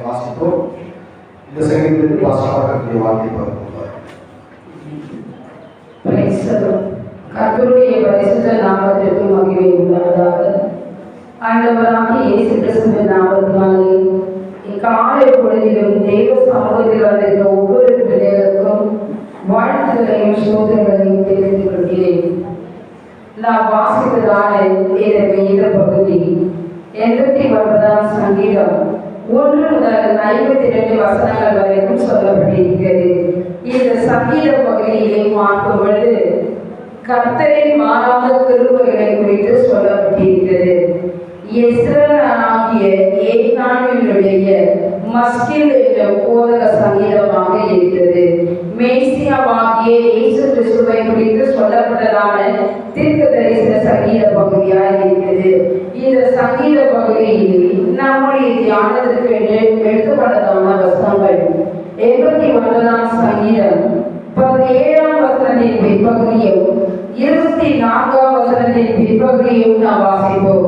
வாசிப்போம். இந்த சங்கீதத்திற்கு வாசகக்கூடிய வார்த்தை பார்ப்போம். கர்த்தருடைய பரிசுத்த நாமத்திற்கு மகிமை உண்டாவதாக. ஆண்டவராகிய இயேசு கிறிஸ்துவின் நாமத்தினாலே இக்காலை பொழுதிலும் தேவ சமூகத்தில் வந்திருக்கிற ஒவ்வொரு பிள்ளைகளுக்கும் வாழ்த்துக்களையும் சோதனைகளையும் தெரிவித்துக் கொள்கிறேன். நான் வாசித்ததான இந்த வேத பகுதி 89ஆம் சங்கீதம் 1 முதல் 52 வசனங்கள் வரைக்கும் சொல்லப்பட்டிருக்கிறது. இந்த சங்கீத பகுதியை பார்க்கும் பொழுது கர்த்தரின் மாறாத கிருபைகளை குறித்து சொல்லப்பட்டிருக்கிறது. எஸ்ரனாகிய ஏகானினுடைய மஸ்கில் என்ற போதக சங்கீதமாக இருக்கிறது. மேசியாவாகிய இயேசு கிறிஸ்துவை குறித்து சொல்லப்பட்டதான தீர்க்க தரிசன சங்கீத பகுதியாக இருக்கிறது. இந்த சங்கீத பகுதியில் நம்முடைய தியானத்திற்கு எடுத்துக்கொண்டதான வசனங்கள் 89ஆம் சங்கீதம் 17ஆம் வசனத்தின் பிற்பகுதியும் 24ஆம் வசனத்தின் பிற்பகுதியும் நாம் வாசிப்போம்.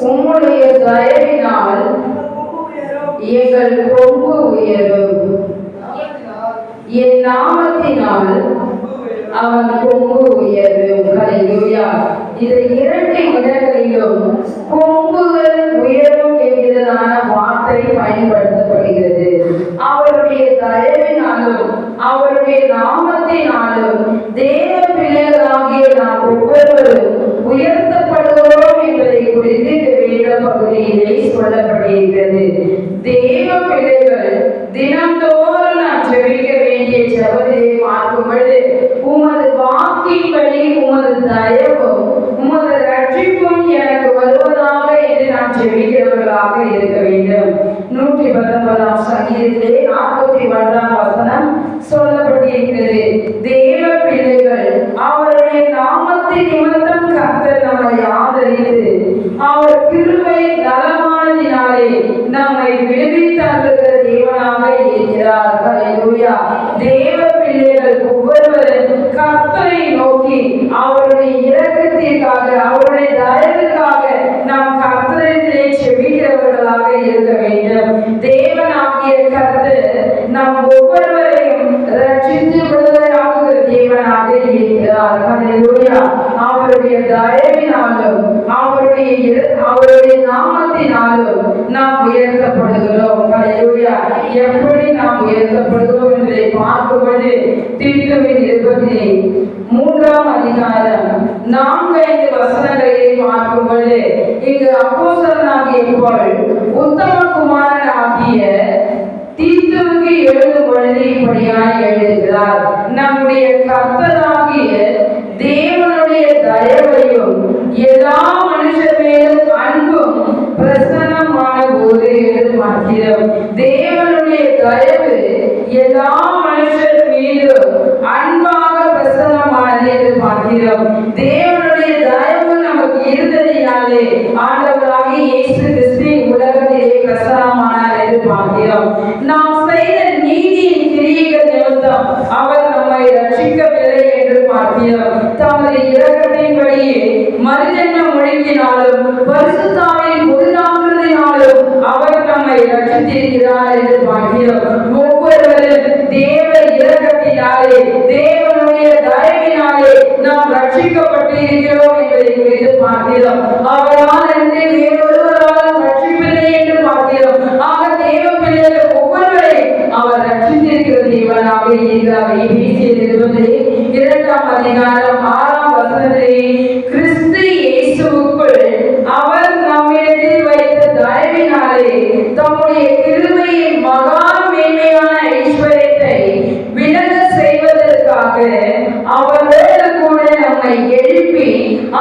உம்முடைய தயவினால் எங்கள் கொம்பு உயரும், என் நாமத்தினால் அவன் கொம்பு உயரும். ஹல்லேலூயா. இந்த 2 இடங்களிலும் கொம்புகள் உயரும் என்கிறதான வார்த்தை பயன்படுத்தப்படுகிறது. அவருடைய தயவினாலும் அவருடைய நாமத்தினாலும் தேவ பிள்ளைகளாகிய நாம் ஒவ்வொருவரும் உயர்த்தப்படுகிறோம் என்பதை குறித்து இந்த வேத பகுதியிலே சொல்லப்பட்டிருக்கிறது. தேவ பிள்ளைகள் தினந்தோறும் நாம் ஜெபிக்க வேண்டிய ஜெபத்திலே பார்க்கும் பொழுது உமது வாக்கின்படி உமது தயவும் உமது ரட்சிப்பும் எனக்கு வருவதாக என்று நாம் ஜெபிக்கிறவர்களாக இருக்க வேண்டும். 119ஆம் சங்கீதத்திலே 41ஆம் வசனம் சொல்லப்பட்டிருக்கிறது. தேவ பிள்ளைகள் அவருடைய நாமத்தின் நிமித்தம் கர்த்தர் நம்மை ஆதரித்து அவர் கிருபை நலமானதினாலே நம்மை விடுவித்தருளுகிற தேவனாக இருக்கிறார். ஹல்லேலூயா. தேவ பிள்ளைகள் ஒவ்வொருவரும் கர்த்தரை நோக்கி அவருடைய இரக்கத்திற்காக அவருடைய தயவுக்காக நாம் கர்த்தரிடத்திலே செபிக்கிறவர்களாக இருக்க வேண்டும். தேவனாகிய கர்த்தர் நம் ஒவ்வொருவரையும் ரட்சித்து விடுதலையாக்குகிற தேவனாக இருக்கிறார். ஹல்லேலூயா. அவருடைய தயவினாலும் அவருடைய நாமத்தினாலும் நாம் உயர்த்தப்படுகிறோம். ஹல்லேலூயா. எப்படி நாம் உயர்த்தப்படுகிறோம் என்பதை பார்க்கும்போது தீத்துவின் 23ஆம் அதிகாரம் 4-5 வசனங்களை பார்க்கும்போது இங்கு அப்போஸ்தலனாகிய பவுல் உத்தம குமாரனாகிய தீத்துவுக்கு எழுதும் பொழுது இப்படியாய் எழுதுகிறார். நம்முடைய கர்த்தராகிய தேவனுடைய தயவையும் எல்லா மனுஷர் மேலும் அன்பும் பிரசன்னமான போது என்று பார்க்கிறோம். தேவனுடைய தயவு எல்லா மனுஷர் மீதும் அன்பாக பிரசன்னமானது என்று பார்க்கிறோம். தேவனுடைய தயவு நமக்கு இருந்ததினாலே ஆண்டவராகிய இயேசு கிறிஸ்து உலகத்திலே பிரசன்னமானார் என்று பார்க்கிறோம். நாம் செய்த நீதியின் கிரியைகள் நிமித்தம் அவர் நம்மை ரட்சிக்கவில்லை என்று பார்க்கிறோம். தமது இரக்கத்தின்படியே மறுஜென்மம் ஒழுங்கினாலும் பரிசுத்தாவின் புதிதாக்குதலினாலும் அவர் நம்மை ரட்சித்திருக்கிறார் என்று பார்க்கிறோம். ஒவ்வொருவரும் தேவ இரக்கத்தினாலே தேவனுடைய தயவினாலே நாம் ரட்சிக்கப்பட்டிருக்கிறோம் என்பதை குறித்து பார்க்கிறோம். அவரால் என்று வேறொருவரால் ரட்சிப்பில்லை என்று பார்க்கிறோம். ஆக தேவ பிள்ளைகள் ஒவ்வொருவரை அவர் ரட்சித்திருக்கிற தேவனாக இருக்கிறார். எபேசியர் 2ஆம் அதிகாரம் 6ஆம் வசனத்திலே கிறிஸ்து இயேசுவுக்குள் அவர் நம்மிடத்தில் வைத்த தயவினாலே தம்முடைய கிருபையின் மகா மேன்மையான ஐஸ்வரியத்தை விளங்க செய்வதற்காக அவரோடு கூட நம்மை எழுப்பி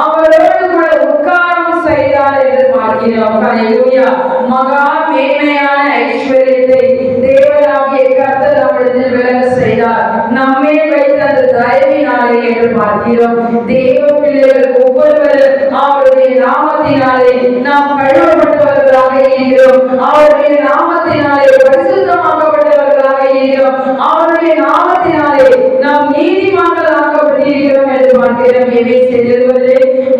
அவரோடு கூட உட்காரம் செய்தார் என்று பார்க்கிறோம். ஹல்லேலூயா. மகா மேன்மையான ஐஸ்வரியத்தை தேவனாகிய கர்த்தர் நம்மிடத்தில் விளங்க செய்தார். நம்மேல் வைத்த அந்த தயவினாலே என்று பார்க்கிறோம். தேவ பிள்ளைகள் ஒவ்வொருவரும் அவருடைய நாமத்தினாலே நாம் கழுவப்பட்டவர்களாக இருக்கிறோம். அவருடைய நாமத்தினாலே பரிசுத்தமாக்கப்பட்டவர்களாக இருக்கிறோம். அவருடைய நாமத்தினாலே நாம் நீதிமான்களாக்கப்பட்டிருக்கிறோம் என்று பார்க்கிறோம். எபேசியர்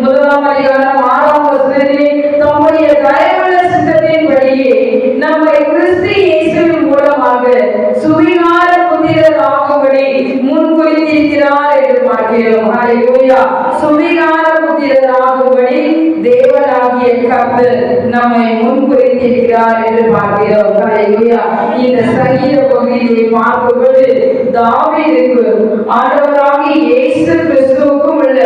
1ஆம் அதிகாரம் 6ஆம் வசனத்தில் கர்த்தர் நம்மை முன்குறித்திருக்கிறார் என்று பார்க்கிறோம். ஹல்லேலூயா. இந்த சங்கீத பகுதியை பார்க்கும்போது தாவீதுக்கு ஆண்டவராகிய இயேசு கிறிஸ்துவுக்கும் உள்ள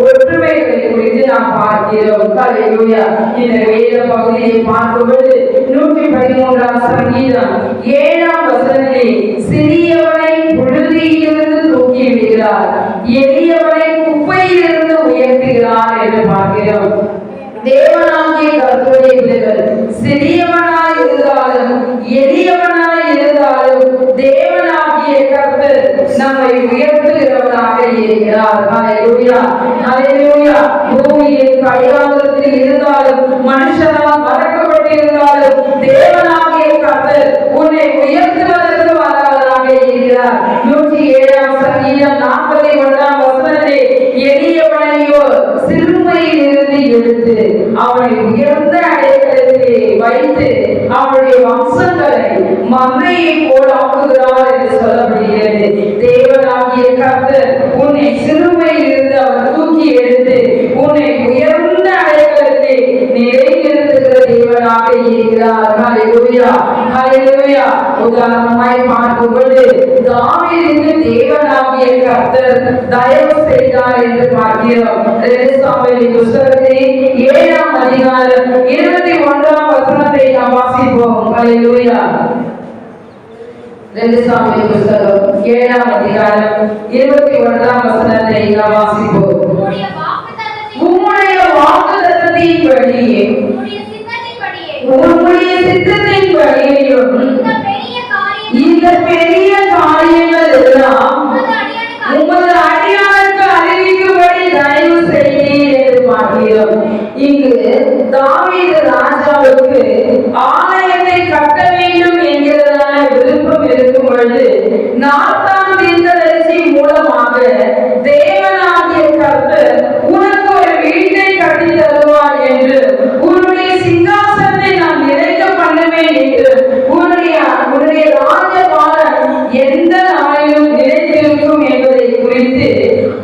ஒற்றுமைகளை குறித்து நாம் பார்க்கிறோம். ஹல்லேலூயா. இந்த வேத பகுதியை பார்க்கும்போது 113ஆம் சங்கீதம் 7ஆம் வசனத்திலே சிறியவனை புழுதியிலிருந்து தூக்கி விடுகிறார், எளியவனை குப்பையிலிருந்து உயர்த்துகிறார் என்று பார்க்கிறோம். தேவனாகிய கர்த்தருடைய பிள்ளைகள் சிறியவனாய் இருந்தாலும் எளியவனாய் இருந்தாலும் தேவனாகிய கர்த்தர் நம்மை உயர்த்துகிறவராக இருக்கிறார். ஹல்லேலூயா, ஹல்லேலூயா. பூமியின் கடிகாரத்தில் இருந்தாலும் மனுஷனால் மறக்கப்பட்டிருந்தாலும் தேவனாகிய கர்த்தர் உன்னை உயர்த்துவதற்கு வல்லவராக இருக்கிறார். 107ஆம் சங்கீதம் 41ஆம் வசனத்திலே எளியவனையோ சிறுமையில் இருந்து எடுத்து அவனை உயர்ந்த அடைக்கலத்திலே வைத்து அவனுடைய வம்சங்களை மந்தையை போல் ஆக்குகிறார் என்று சொல்லப்படுகிறது. தேவனாகிய கர்த்தர் உன்னை சிறுமையில் இருந்து அவர் தூக்கி எடுத்து உன்னை உயர்ந்த அடைக்கலத்திலே நிலைநிறுத்துகிற தேவனாக இருக்கிறார். ஹல்லேலூயா, ஹல்லேலூயா. உதாரணமாய் பார்க்கும்போது தாவீதுக்கு தேவனாகிய கர்த்தர் தயவு செய்தார் என்று பார்க்கிறோம். 2 சாமுவேல் புத்தகத்திலே 7ஆம் அதிகாரம் 21ஆம் வசனத்தை நாம் வாசிப்போம். ஹல்லேலூயா. 2 சாமுவேல் புத்தகம் 7ஆம் அதிகாரம் 21ஆம் வசனத்தை நாம் வாசிப்போம். உம்முடைய வாக்குத்தத்தத்தின்படியே உம்முடைய சித்தத்தின்படியேயும் இந்த பெரிய காரியங்கள் எல்லாம் உமது அடியாருக்கு அறிவிக்கும்படி தயவு செய்தீர் என்று பார்க்கிறோம். இங்கு தாவீது ராஜாவுக்கு ஆலயத்தை கட்ட வேண்டும் என்கிறதான விருப்பம் இருக்கும் பொழுது நாத்தான் தீர்க்கதரிசி மூலமாக தேவனாகிய கர்த்தர் உனக்கு ஒரு வீட்டை கட்டி தருவார் என்று, உன்னுடைய சிங்காசனத்தை நான் நிலைக்க பண்ணுவேன் என்று, உன்னுடைய ராஜபாரம் எந்த நாளிலும் நிலைத்திருக்கும் என்பதை குறித்து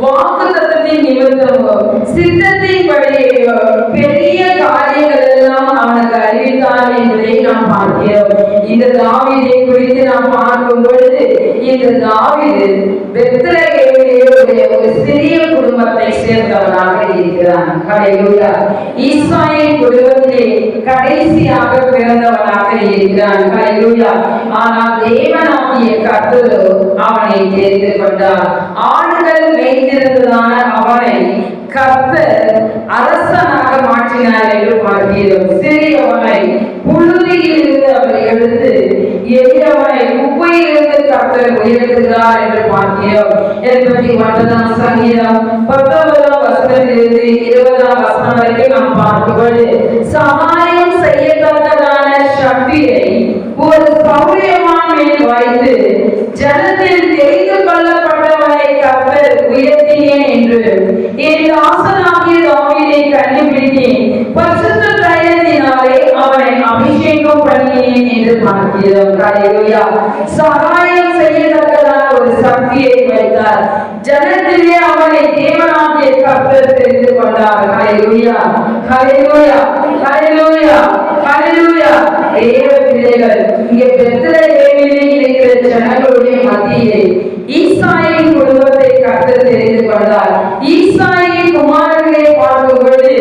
வாக்குத்தத்தத்தின் நிமித்தமோ சித்தத்தின்படியோ பெரிய காரியங்கள் எல்லாம் அவனுக்கு அறிவித்தார் என்பதை நாம் பார்க்கிறோம். இந்த தாவீதை குறித்து நாம் பார்க்கும் பொழுது இந்த தாவீது பெத்லகேமிலே ஒரு சிறிய குடும்பத்தை சேர்ந்தவனாக இருக்கிறான். ஹல்லேலூயா. ஈசாயின் குடும்பத்திலே கடைசியாக பிறந்தவனாக இருக்கிறான். ஹல்லேலூயா. ஆனால் தேவனாகிய கர்த்தரோ அவனை தெரிந்து கொண்டார். ஆடுகள் மேய்ந்திருந்ததான அவனை கர்த்தர் அரசனாக மாற்றினார் என்று பார்க்கிறோம். சிறியவனை புழுதியில் இருந்து அவர் எடுத்து எளியவனை குப்பையிலிருந்து கர்த்தர் உயர்த்துகிறார் என்று பார்க்கிறோம். 89ஆம் சங்கீதம் 19ஆம் வசனத்திலிருந்து 20ஆம் வசனம் வரைக்கும் நாம் பார்க்கும்போது சகாயம் செய்யத்தக்கதான சக்தியை ஒரு சௌரியமான் மேல் வைத்து ஜனத்தில் தெரிந்து கொள்ளப்பட்டவனை கர்த்தர் உயர்த்தினேன் என்று என் தாசனாகிய தாவீதை கண்டுபிடித்தேன், பரிசுத்த தைலத்தினாலே அவனை அபிஷேகம் பண்ணினேன் என்று பார்க்கிறோம். ஹல்லேலூயா. சகாயம் செய்யத்தக்கதான ஒரு சக்தியை வைத்தார். ஜனத்திலே அவனை தேவனாகிய கர்த்தர் தெரிந்து கொண்டார். ஹல்லேலூயா, ஹல்லேலூயா, ஹல்லேலூயா, ஹல்லேலூயா. தேவ பிள்ளைகள் இங்கே பெத்லகேமிலே இருக்கிற ஜனங்களுடைய மத்தியிலே ஈசாயின் குடும்பத்தை கர்த்தர் தெரிந்து கொண்டார். ஈசாயின் குமாரர்களை பார்க்கும்போது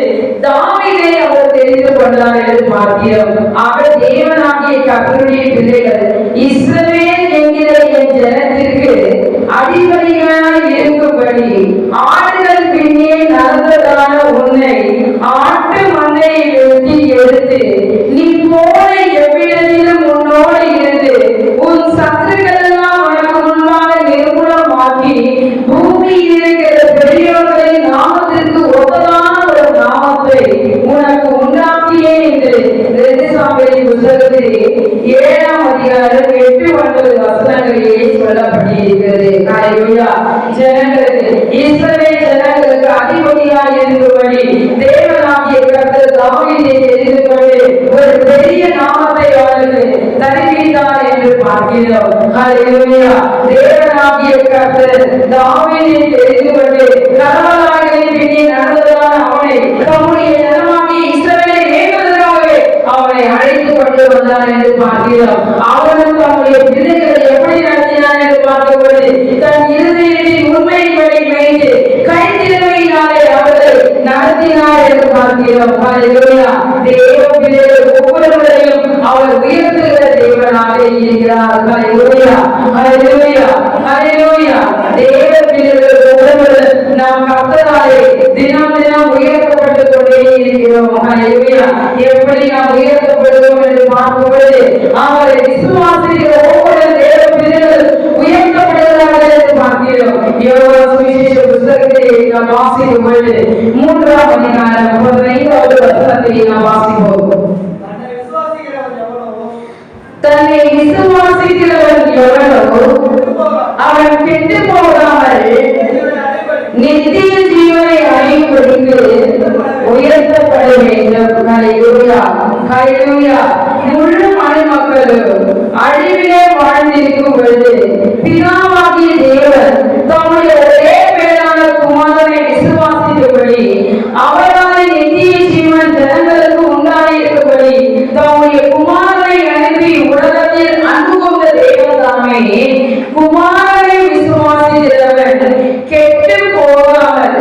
தாவீதை அவர் தெரிந்து கொண்டார் என்று பார்க்கிறோம். அவர் தேவனாகிய கர்த்தருடைய பிள்ளைகள் இஸ்ரவேல் என்கிற என் ஜனத்திற்கு அதிபதிகளாய் இருக்கும்படி ஆடுகள் பின்னே நடந்ததான உன்னை ஆட்டு மந்தையை வெட்டி எடுத்து நீ போன எவ்விடத்திலும் உன்னோடு இருந்து உன் சத்துருக்கள் எல்லாம் உனக்கு முன்பாக நிர்மூலமாக்கி பூமியில் இருக்கிற பெரியோர்களின் நாமத்திற்கு ஒத்ததான ஒரு நாமத்தை உனக்கு உண்டாக்கியேன் என்று 2 சாமுவேல் புத்தகத்திலே 7ஆம் அதிகாரம் 8-9 வசனங்களிலே சொல்லப்பட்டிருக்கிறது. ஹல்லேலூயா. ஜனங்களுக்கு இஸ்ரவேல் ஜனங்களுக்கு அதிபதியாய் இருக்கும்படி தேவனாகிய கர்த்தர் தாவீதை தெரிந்து கொண்டு ஒரு பெரிய நாமத்தை அவனுக்கு தருவித்தார் என்று பார்க்கிறோம். ஹல்லேலூயா. தேவனாகிய கர்த்தர் தாவீதை தெரிந்து கொண்டு கர்வலாய்களின் பின்னே நடந்ததான அவனை தம்முடைய ஜனமாகிய இஸ்ரவேலை பார்க்கிறோம். அவனும் தம்முடைய பிள்ளைகளை எப்படி நடத்தினார் என்று பார்க்கும்போது தன் இருதயத்தின் உண்மையின்படி வைத்து கைத்திறமையினாலே அவர்களை நடத்தினார் என்று பார்க்கிறோம். ஹல்லேலூயா. தேவ பிள்ளைகள் ஒவ்வொருவரையும் அவர் உயர்த்துகிற தேவனாக இருக்கிறார். ஹல்லேலூயா, ஹல்லேலூயா, ஹல்லேலூயா. தேவ பிள்ளைகள் ஒவ்வொருவரும் நாம் கர்த்தராலே தினம் தினம் உயர்த்தப்பட்டு கொண்டே இருக்கிறோம். ஹல்லேலூயா. எப்படி நாம் உயர்த்தப்படுகிறோம் என்று பார்க்கும்போது அவரை விசுவாசிக்கிற ஒவ்வொரு தேவ பிள்ளைகள் உயர்த்தப்படுகிறார்கள் என்று பார்க்கிறோம். யோவான் சுவிசேஷ புத்தகத்தை நாம் வாசிக்கும் பொழுது 3ஆம் அதிகாரம் 15வது வசனத்தை நாம் வாசிப்போம். தன்னை விசுவாசிக்கிறவன் எவனோ அவன் கெட்டு போகாமல் நித்திய ஜீவனை அடையும்படிக்கு உயர்த்தப்பட வேண்டும். ஹல்லேலூயா, ஹல்லேலூயா. முழு மனிதர்களும் அழிவிலே வாழ்ந்திருக்கும் பொழுது பிதாவாகிய தேவன் தம்முடைய ஒரே பேரான குமாரனை விசுவாசித்தபடி அவரால் நித்திய ஜீவன் ஜனங்களுக்கு உண்டாயிருக்கும்படி தம்முடைய குமாரனை அனுப்பி உலகத்தில் அன்பு கொண்ட தேவன் தாமே குமாரனை விசுவாசிக்கிறவன் கெட்டு போகாமல்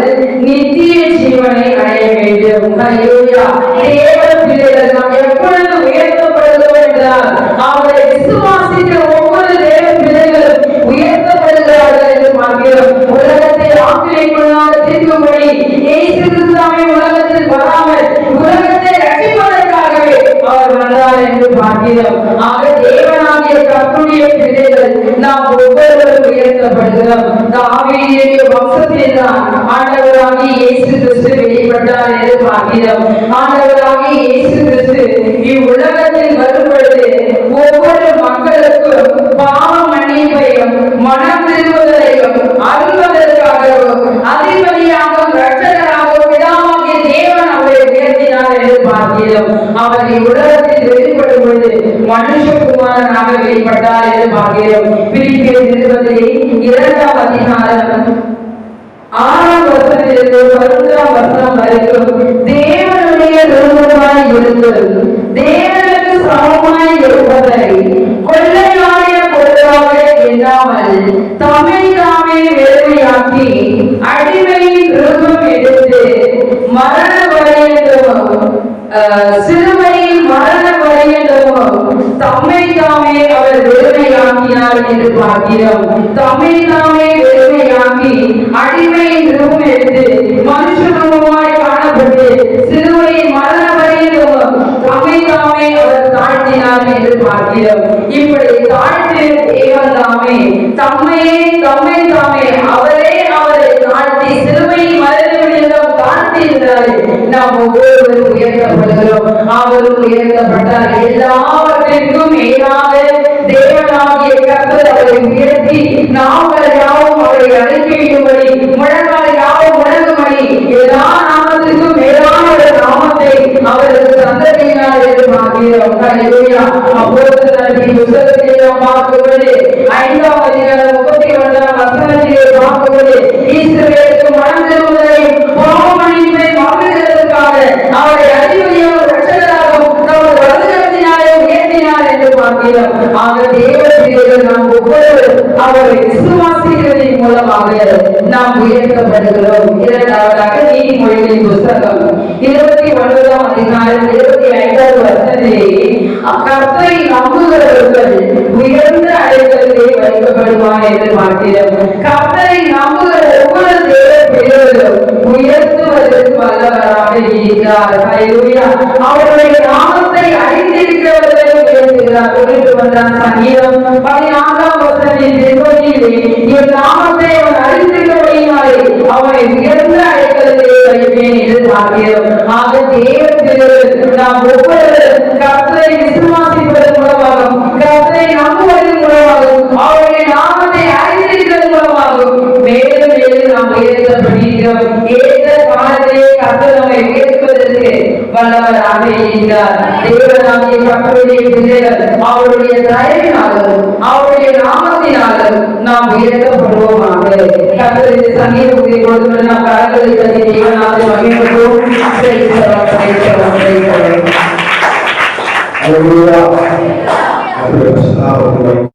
நித்திய ஜீவனை அடைய வேண்டும். ஹல்லேலூயா. தேவ பிள்ளைகள் நாம் எப்பொழுது உயர்த்தப்படுகிறோம் என்றால் அவரை விசுவாசிக்கிற ஒவ்வொரு தேவ பிள்ளைகளும் உயர்த்தப்படுகிறார்கள் என்று பார்க்கிறோம். உலகத்தை ஆக்கிரமிக்குள்ளாக தீர்க்கும்படி இயேசு கிறிஸ்துவை உலகத்தில் வராமல் உலகத்தை ரட்சிப்பதற்காகவே அவர் வந்தார் என்று பார்க்கிறோம். ஆக தேவனாகிய கர்த்தருடைய பிள்ளைகள் நாம் ஒவ்வொருவரும் உயர்த்தப்படுகிறோம். தாவீதுடைய வம்சத்தில் தான் ஆண்டவராகிய இயேசு கிறிஸ்து வெளிப்பட்டார் என்று பார்க்கிறோம். ஆண்டவராகிய இயேசு கிறிஸ்து இவ்வுலகத்தில் வரும் பொழுது ஒவ்வொரு மக்களுக்கும் பாவ மன்னிப்பையும் மனம் திரும்புதலையும் அருள்வதற்காகவும் அதிபதியாக இரட்சகராகவும் பிதாவாகிய தேவன் அவரை உயர்த்தினார் என்று பார்க்கிறோம். அவர் இவ்வுலகத்தில் வெளிப்படும் பொழுது மனுஷகுமாரனாக வெளிப்பட்டார் என்று பார்க்கிறோம். பிலிப்பியர் நிருபத்திலே 2ஆம் அதிகாரம் 6ஆம் வசனத்திலிருந்து 11ஆம் வசனம் வரைக்கும் தேவனுடைய ரூபமாய் இருந்து தேவனுக்கு சமமாய் இருப்பதை கொள்ளையாடிய பொருளாக எண்ணாமல் தம்மை தாமே வெறுமையாக்கி அடிமையின் ரூபம் எடுத்து மரண பரியந்தமும் சிலுவையில் மரண பரியந்தமும் தம்மை தாமே அவர் வெறுமையாக்கினார் என்று பார்க்கிறோம். தம்மை தாமே வெறுமையாக்கி அடிமையின் ரூபம் எடுத்து மனுஷ ரூபமாய் காணப்பட்டு சிலுவையில் மரண பரியந்தமும் தம்மை தாமே அவர் தாழ்த்தினார் என்று பார்க்கிறோம். இப்படி தாழ்த்து தேவன் தாமே தம்மை தாமே அவரை தாழ்த்தி சிலுவையில் மரண பரியந்தம் தாழ்த்தி இருந்தார். நாம் ஒவ்வொருவரும் உயர்த்தப்படுகிறோம். அவரும் உயர்த்தப்பட்டார். எல்லாவற்றிற்கும் மேலாக தேவனாகிய கர்த்தர் அவரை உயர்த்தி நாங்கள் யாவும் அவரை அறிக்கையிடும்படி முழங்கால் யாவும் முழங்கும்படி எல்லா நாமத்திற்கும் மேலான ஒரு நாமத்தை அவருக்கு தந்ததினார் என்று பார்க்கிறோம். ஹல்லேலூயா. அப்போஸ்தலரின் புத்தகத்தை நாம் பார்க்கும்போது 5ஆம் அதிகாரம் 31ஆம் வசனத்திலே பார்க்கும்போது இஸ்ரவேலுக்கு மனம் திரும்புதலையும் பாவ மன்னிப்பையும் வாங்குகிறதற்காக அவரை அதிபதியாக இரட்சகராகவும் தமது வலதுகரத்தினாலே உயர்த்தினார் என்று பார்க்கிறோம். ஆக தேவ பிள்ளைகள் நாம் ஒவ்வொருவரும் அவரை விசுவாசிக்கிறதின் மூலமாக நாம் உயர்த்தப்படுகிறோம். இரண்டாவதாக நீதிமொழிகளின் புத்தகம் 29ஆம் அதிகாரம் 25வது வசனத்திலே கர்த்தரை நம்புகிறவர்கள் உயர்ந்த அடைக்கலத்திலே வைக்கப்படுவார் என்று பார்க்கிறோம். கர்த்தரை நம்புகிற ஒவ்வொரு தேவ பிள்ளைகளும் உயர்த்துவதற்கு வல்லவராக இருக்கிறார். ஹல்லேலூயா. அவருடைய நாமத்தை அறிந்திருக்கிறவர்களை உயர்த்துகிறார். கொண்டு வந்தார் சங்கீதம் 14ஆம் வசனத்தின் பின்பகுதியிலே என் நாமத்தை அவர் அறிந்திருக்கிறபடியினாலே அவரை உயர்ந்த அடைக்கலத்திலே வைப்பேன் என்று பார்க்கிறோம். ஆக தேவ பிள்ளைகள் நாம் ஒவ்வொருவரும் கர்த்தரை விசுவாசிப்பதன் மூலமாகவும் கர்த்தரை நம்புவதன் மூலமாகவும் அவருடைய நாமத்தை அறிந்திருப்பதன் மூலமாகவும் மேலும் மேலும் நாம் உயர்த்தப்படுகிறோம். ஏற்ற காலத்திலே கர்த்தர் நம்மை உயர்த்துவதற்கு வல்லவராக இருக்கிறார். தேவனாகிய கர்த்தருடைய பிள்ளைகள் அவருடைய தயவினாலும் அவருடைய நாமத்தினாலும் நாம் உயர்த்தப்படுவோமாக. கர்த்தருடைய சங்கீதத்தை கொடுத்து நாம் கரங்களை தட்டி தேவனாக மகிழ்வோம். Hallelujah. சகாபத்துகளை